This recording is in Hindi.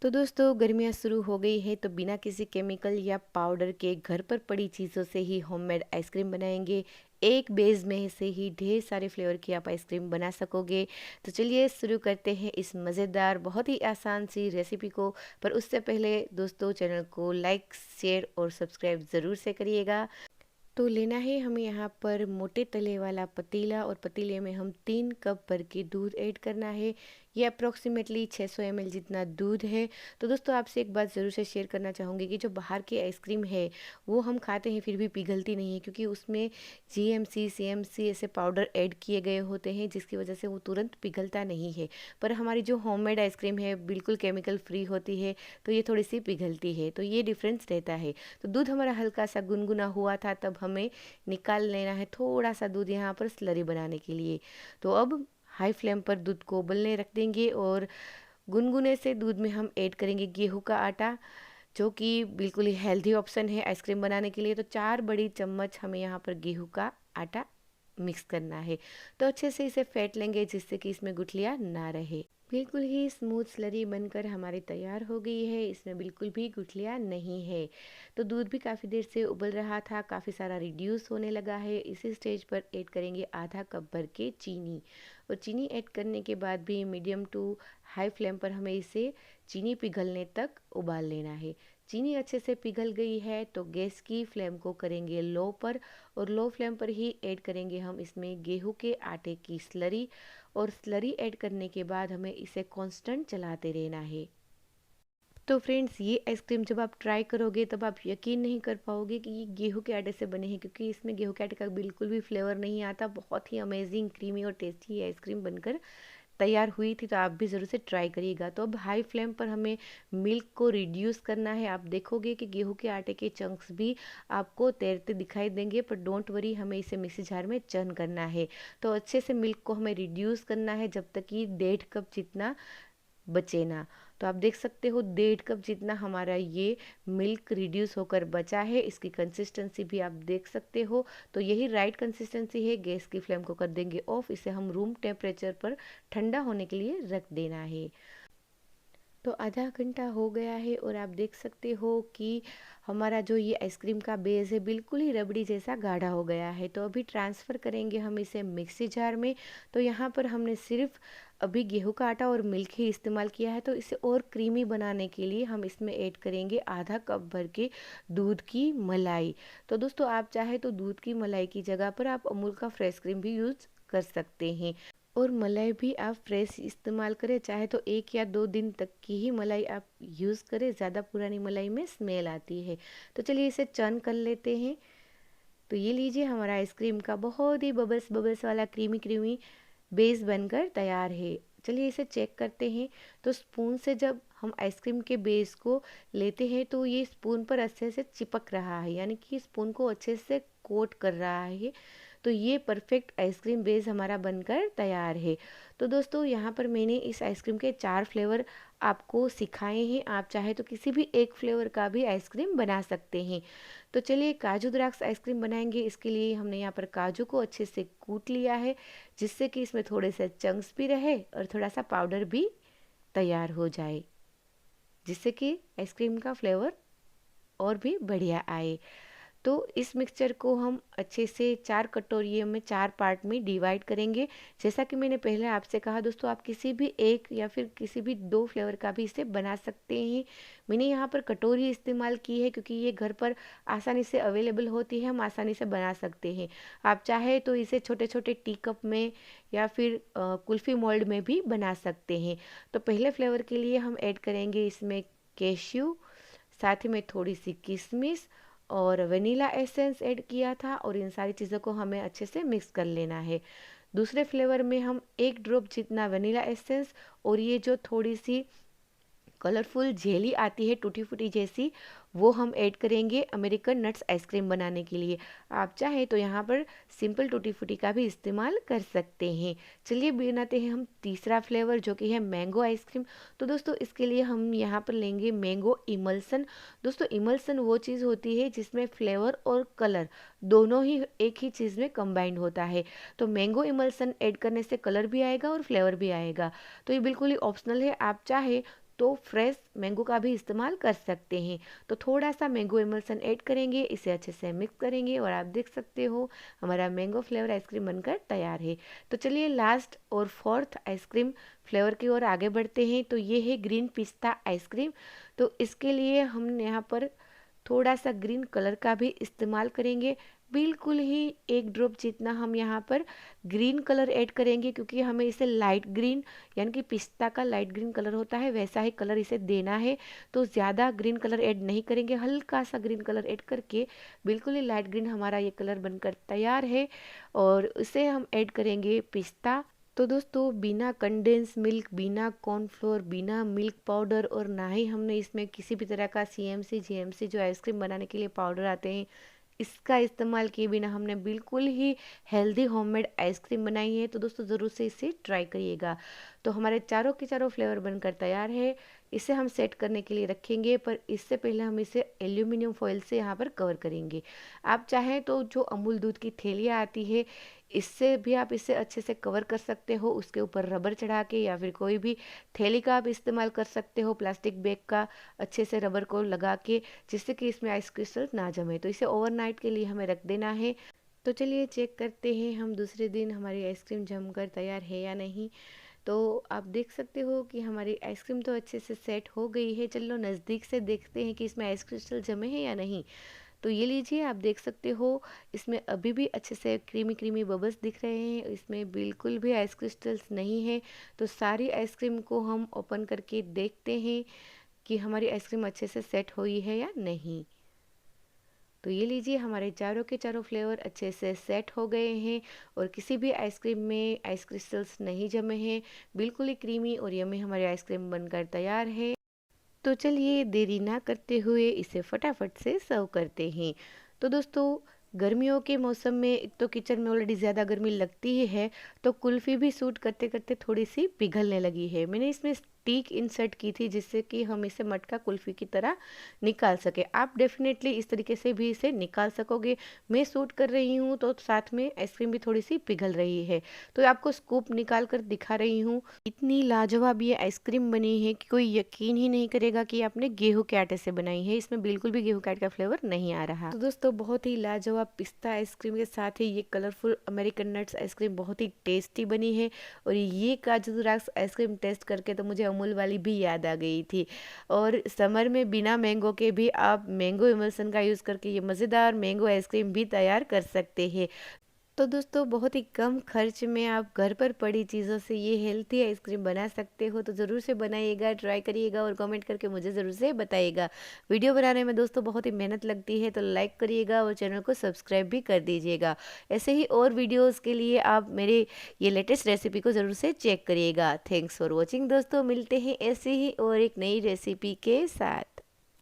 तो दोस्तों गर्मियाँ शुरू हो गई है तो बिना किसी केमिकल या पाउडर के घर पर पड़ी चीज़ों से ही होममेड आइसक्रीम बनाएंगे। एक बेस में से ही ढेर सारे फ्लेवर की आप आइसक्रीम बना सकोगे। तो चलिए शुरू करते हैं इस मज़ेदार बहुत ही आसान सी रेसिपी को। पर उससे पहले दोस्तों चैनल को लाइक शेयर और सब्सक्राइब ज़रूर से करिएगा। तो लेना है हमें यहाँ पर मोटे तले वाला पतीला और पतीले में हम 3 कप भर के दूध ऐड करना है। ये अप्रॉक्सीमेटली 600 ml जितना दूध है। तो दोस्तों आपसे एक बात ज़रूर से शेयर करना चाहूँगी कि जो बाहर की आइसक्रीम है वो हम खाते हैं फिर भी पिघलती नहीं है, क्योंकि उसमें जीएमसी सीएमसी ऐसे पाउडर ऐड किए गए होते हैं जिसकी वजह से वो तुरंत पिघलता नहीं है। पर हमारी जो होममेड आइसक्रीम है बिल्कुल केमिकल फ्री होती है, तो ये थोड़ी सी पिघलती है, तो ये डिफरेंस रहता है। तो दूध हमारा हल्का सा गुनगुना हुआ था, तब हमें निकाल लेना है थोड़ा सा दूध यहाँ पर स्लरी बनाने के लिए। तो अब हाई फ्लेम पर दूध को उबलने रख देंगे और गुनगुने से दूध में हम ऐड करेंगे गेहूं का आटा, जो कि बिल्कुल ही हेल्दी ऑप्शन है आइसक्रीम बनाने के लिए। तो 4 बड़ी चम्मच हमें यहाँ पर गेहूं का आटा मिक्स करना है। तो अच्छे से इसे फेंट लेंगे जिससे कि इसमें गुठलियाँ ना रहे। बिल्कुल ही स्मूथ स्लरी बनकर हमारी तैयार हो गई है, इसमें बिल्कुल भी गुठलियाँ नहीं है। तो दूध भी काफ़ी देर से उबल रहा था, काफ़ी सारा रिड्यूस होने लगा है। इसी स्टेज पर ऐड करेंगे आधा कप भर के चीनी। और चीनी ऐड करने के बाद भी मीडियम टू हाई फ्लेम पर हमें इसे चीनी पिघलने तक उबाल लेना है। चीनी अच्छे से पिघल गई है तो गैस की फ्लेम को करेंगे लो पर, और लो फ्लेम पर ही ऐड करेंगे हम इसमें गेहूं के आटे की स्लरी। और स्लरी ऐड करने के बाद हमें इसे कांस्टेंट चलाते रहना है। तो फ्रेंड्स ये आइसक्रीम जब आप ट्राई करोगे तब आप यकीन नहीं कर पाओगे कि ये गेहूं के आटे से बने हैं, क्योंकि इसमें गेहूं के आटे का बिल्कुल भी फ्लेवर नहीं आता। बहुत ही अमेजिंग क्रीमी और टेस्टी ये आइसक्रीम बनकर तैयार हुई थी। तो आप भी ज़रूर से ट्राई करिएगा। तो अब हाई फ्लेम पर हमें मिल्क को रिड्यूस करना है। आप देखोगे कि गेहूं के आटे के चंक्स भी आपको तैरते दिखाई देंगे, पर डोंट वरी, हमें इसे मिक्सी जार में चर्न करना है। तो अच्छे से मिल्क को हमें रिड्यूस करना है जब तक कि 1.5 कप जितना बचे ना। तो आप देख सकते हो 1.5 कप जितना हमारा ये मिल्क रिड्यूस होकर बचा है। इसकी कंसिस्टेंसी भी आप देख सकते हो। तो यही राइट कंसिस्टेंसी है। गैस की फ्लेम को कर देंगे ऑफ। इसे हम रूम टेम्परेचर पर ठंडा होने के लिए रख देना है। तो आधा घंटा हो गया है और आप देख सकते हो कि हमारा जो ये आइसक्रीम का बेस है बिल्कुल ही रबड़ी जैसा गाढ़ा हो गया है। तो अभी ट्रांसफ़र करेंगे हम इसे मिक्सी जार में। तो यहाँ पर हमने सिर्फ अभी गेहूं का आटा और मिल्क ही इस्तेमाल किया है। तो इसे और क्रीमी बनाने के लिए हम इसमें ऐड करेंगे आधा कप भर के दूध की मलाई। तो दोस्तों आप चाहे तो दूध की मलाई की जगह पर आप अमूल का फ्रेश क्रीम भी यूज़ कर सकते हैं। और मलाई भी आप फ्रेश इस्तेमाल करें, चाहे तो 1 या 2 दिन तक की ही मलाई आप यूज़ करें। ज़्यादा पुरानी मलाई में स्मेल आती है। तो चलिए इसे चर्न कर लेते हैं। तो ये लीजिए हमारा आइसक्रीम का बहुत ही बबल्स बबल्स वाला क्रीमी क्रीमी बेस बनकर तैयार है। चलिए इसे चेक करते हैं। तो स्पून से जब हम आइसक्रीम के बेस को लेते हैं तो ये स्पून पर अच्छे से चिपक रहा है, यानी कि स्पून को अच्छे से कोट कर रहा है। तो ये परफेक्ट आइसक्रीम बेस हमारा बनकर तैयार है। तो दोस्तों यहाँ पर मैंने इस आइसक्रीम के 4 फ्लेवर आपको सिखाए हैं। आप चाहे तो किसी भी एक फ्लेवर का भी आइसक्रीम बना सकते हैं। तो चलिए काजू द्राक्ष आइसक्रीम बनाएंगे। इसके लिए हमने यहाँ पर काजू को अच्छे से कूट लिया है, जिससे कि इसमें थोड़े से चंक्स भी रहे और थोड़ा सा पाउडर भी तैयार हो जाए, जिससे कि आइसक्रीम का फ्लेवर और भी बढ़िया आए। तो इस मिक्सचर को हम अच्छे से 4 कटोरियों में 4 पार्ट में डिवाइड करेंगे। जैसा कि मैंने पहले आपसे कहा दोस्तों, आप किसी भी एक या फिर किसी भी 2 फ्लेवर का भी इसे बना सकते हैं। मैंने यहाँ पर कटोरी इस्तेमाल की है क्योंकि ये घर पर आसानी से अवेलेबल होती है, हम आसानी से बना सकते हैं। आप चाहे तो इसे छोटे छोटे टी कप में या फिर कुल्फ़ी मोल्ड में भी बना सकते हैं। तो पहले फ्लेवर के लिए हम ऐड करेंगे इसमें कैश्यू, साथ ही में थोड़ी सी किशमिश और वनीला एसेंस ऐड किया था, और इन सारी चीज़ों को हमें अच्छे से मिक्स कर लेना है। दूसरे फ्लेवर में हम 1 ड्रॉप जितना वनीला एसेंस और ये जो थोड़ी सी कलरफुल जेली आती है टूटी फूटी जैसी, वो हम ऐड करेंगे अमेरिकन नट्स आइसक्रीम बनाने के लिए। आप चाहे तो यहाँ पर सिंपल टूटी फूटी का भी इस्तेमाल कर सकते हैं। चलिए बनाते हैं हम तीसरा फ्लेवर, जो कि है मैंगो आइसक्रीम। तो दोस्तों इसके लिए हम यहाँ पर लेंगे मैंगो इमल्सन। दोस्तों इमल्सन वो चीज़ होती है जिसमें फ्लेवर और कलर दोनों ही एक ही चीज़ में कंबाइंड होता है। तो मैंगो इमल्सन ऐड करने से कलर भी आएगा और फ्लेवर भी आएगा। तो ये बिल्कुल ही ऑप्शनल है। आप चाहे तो फ्रेश मैंगो का भी इस्तेमाल कर सकते हैं। तो थोड़ा सा मैंगो इमल्सन ऐड करेंगे, इसे अच्छे से मिक्स करेंगे और आप देख सकते हो हमारा मैंगो फ्लेवर आइसक्रीम बनकर तैयार है। तो चलिए लास्ट और फोर्थ आइसक्रीम फ्लेवर की ओर आगे बढ़ते हैं। तो ये है ग्रीन पिस्ता आइसक्रीम। तो इसके लिए हम यहाँ पर थोड़ा सा ग्रीन कलर का भी इस्तेमाल करेंगे, बिल्कुल ही एक ड्रॉप जितना हम यहाँ पर ग्रीन कलर ऐड करेंगे, क्योंकि हमें इसे लाइट ग्रीन यानी कि पिस्ता का लाइट ग्रीन कलर होता है वैसा ही कलर इसे देना है। तो ज़्यादा ग्रीन कलर ऐड नहीं करेंगे, हल्का सा ग्रीन कलर ऐड करके बिल्कुल ही लाइट ग्रीन हमारा ये कलर बनकर तैयार है। और इसे हम ऐड करेंगे पिस्ता। तो दोस्तों बिना कंडेंस मिल्क, बिना कॉर्नफ्लोर, बिना मिल्क पाउडर और ना ही हमने इसमें किसी भी तरह का CMC GMC जो आइसक्रीम बनाने के लिए पाउडर आते हैं इसका इस्तेमाल किए बिना हमने बिल्कुल ही हेल्दी होममेड आइसक्रीम बनाई है। तो दोस्तों ज़रूर से इसे ट्राई करिएगा। तो हमारे चारों के चारों फ्लेवर बनकर तैयार है। इसे हम सेट करने के लिए रखेंगे, पर इससे पहले हम इसे एल्यूमिनियम फॉइल से यहाँ पर कवर करेंगे। आप चाहें तो जो अमूल दूध की थैलियाँ आती है इससे भी आप इसे अच्छे से कवर कर सकते हो, उसके ऊपर रबर चढ़ा के, या फिर कोई भी थैली का आप इस्तेमाल कर सकते हो, प्लास्टिक बैग का अच्छे से रबर को लगा के, जिससे कि इसमें आइस क्रिस्टल ना जमे। तो इसे ओवरनाइट के लिए हमें रख देना है। तो चलिए चेक करते हैं हम दूसरे दिन हमारी आइसक्रीम जमकर तैयार है या नहीं। तो आप देख सकते हो कि हमारी आइसक्रीम तो अच्छे से सेट हो गई है। चलो नज़दीक से देखते हैं कि इसमें आइस क्रिस्टल जमे हैं या नहीं। तो ये लीजिए, आप देख सकते हो इसमें अभी भी अच्छे से क्रीमी क्रीमी बबल्स दिख रहे हैं, इसमें बिल्कुल भी आइस क्रिस्टल्स नहीं है। तो सारी आइसक्रीम को हम ओपन करके देखते हैं कि हमारी आइसक्रीम अच्छे से सेट हुई है या नहीं। तो ये लीजिए, हमारे चारों के चारों फ्लेवर अच्छे से सेट हो गए हैं और किसी भी आइसक्रीम में आइस क्रिस्टल्स नहीं जमे हैं। बिल्कुल ही क्रीमी और यम्मी हमारी आइसक्रीम बनकर तैयार है। तो चलिए देरी ना करते हुए इसे फटाफट से सर्व करते हैं। तो दोस्तों गर्मियों के मौसम में एक तो किचन में ऑलरेडी ज़्यादा गर्मी लगती ही है, तो कुल्फ़ी भी सूट करते करते थोड़ी सी पिघलने लगी है। मैंने इसमें स्टिक इंसर्ट की थी जिससे कि हम इसे मटका कुल्फ़ी की तरह निकाल सके। आप डेफिनेटली इस तरीके से भी इसे निकाल सकोगे। मैं सूट कर रही हूँ तो साथ में आइसक्रीम भी थोड़ी सी पिघल रही है। तो आपको स्कूप निकाल कर दिखा रही हूँ। इतनी लाजवाब ये आइसक्रीम बनी है कि कोई यकीन ही नहीं करेगा कि आपने गेहूं के आटे से बनाई है। इसमें बिल्कुल भी गेहूं के आटे का फ्लेवर नहीं आ रहा। तो दोस्तों बहुत ही लाजवाब पिस्ता आइसक्रीम के साथ ही ये कलरफुल अमेरिकन नट्स आइसक्रीम बहुत ही टेस्टी बनी है। और ये काजू द्राक्ष आइसक्रीम टेस्ट करके तो मुझे अमूल वाली भी याद आ गई थी। और समर में बिना मैंगो के भी आप मैंगो इमल्सन का यूज़ करके ये मज़ेदार मैंगो आइसक्रीम भी तैयार कर सकते हैं। तो दोस्तों बहुत ही कम खर्च में आप घर पर पड़ी चीज़ों से ये हेल्थी आइसक्रीम बना सकते हो। तो ज़रूर से बनाइएगा, ट्राई करिएगा और कमेंट करके मुझे ज़रूर से बताइएगा। वीडियो बनाने में दोस्तों बहुत ही मेहनत लगती है, तो लाइक करिएगा और चैनल को सब्सक्राइब भी कर दीजिएगा। ऐसे ही और वीडियोज़ के लिए आप मेरे ये लेटेस्ट रेसिपी को ज़रूर से चेक करिएगा। थैंक्स फॉर वॉचिंग दोस्तों, मिलते हैं ऐसे ही और एक नई रेसिपी के साथ।